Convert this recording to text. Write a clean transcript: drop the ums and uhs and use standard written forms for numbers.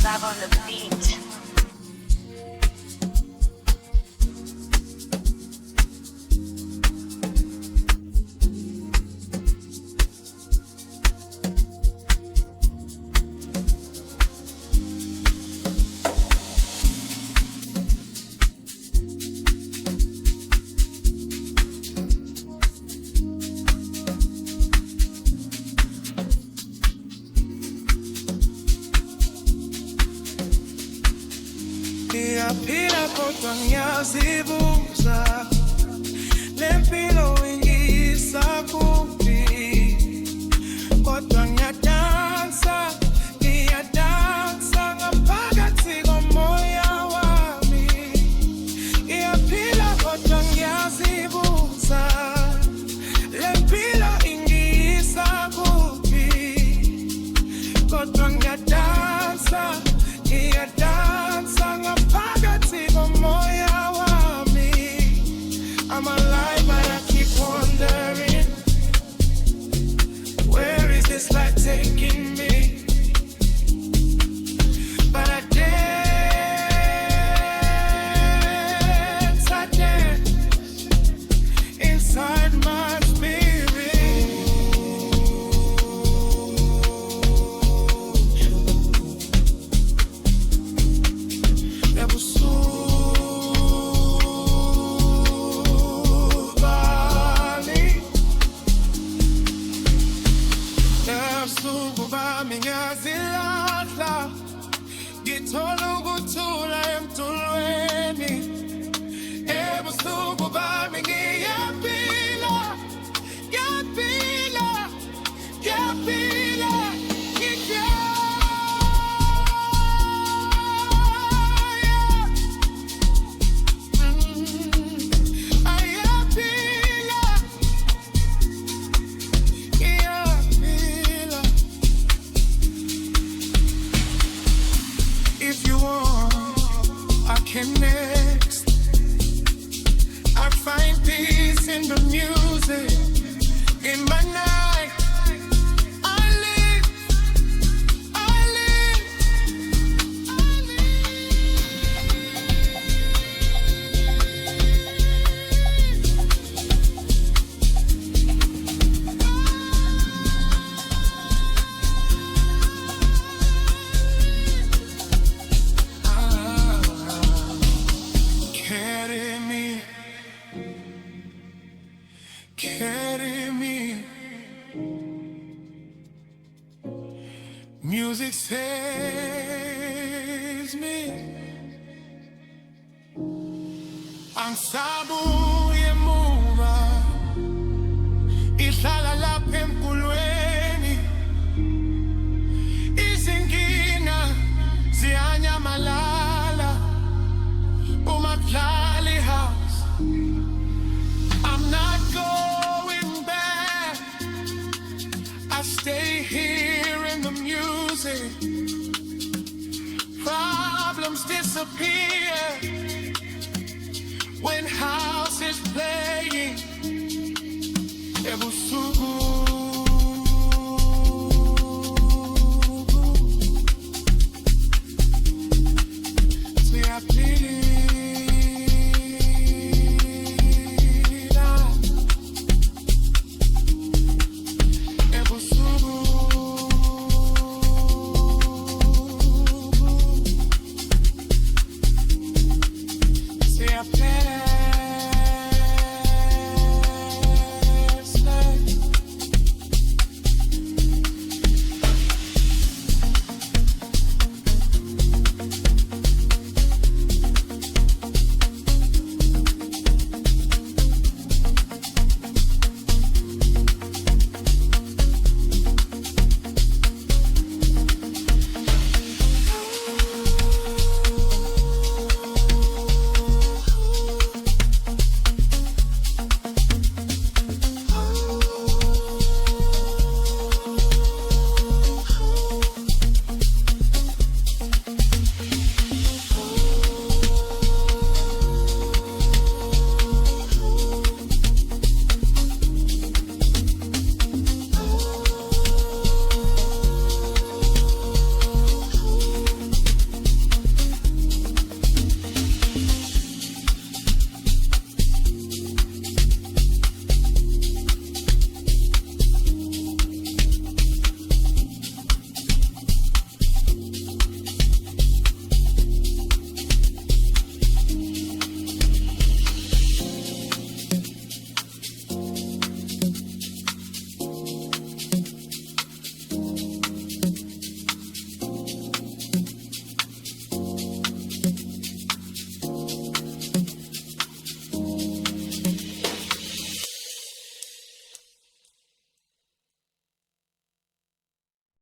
Magaba on the beat. Ngiyaphila kodwa ngiyazibuza lempilo ingisa kuphi kodwa ngiyadansa ngaphakathi komoya wami ngiyaphila kodwa ngiyazibuza lempilo ingisa kuphi kodwa ngiyadansa ngaphakathi komoya wami. I'm alive but I keep wondering, where is this life taking me? But I dance inside my spirit. Ngiyazilahla ngithola ukuthula emdulweni ebusuku bami ngiyaphila if you want, I can next. I find peace in the music. In my night, I live. Carry me. Music saves me. Ang sabuye muva ihlala lapha emgulweni izinkinga ziyanyamalala uma kudlala ihouse. I'm not going back. I stay here in the music. Problems disappear when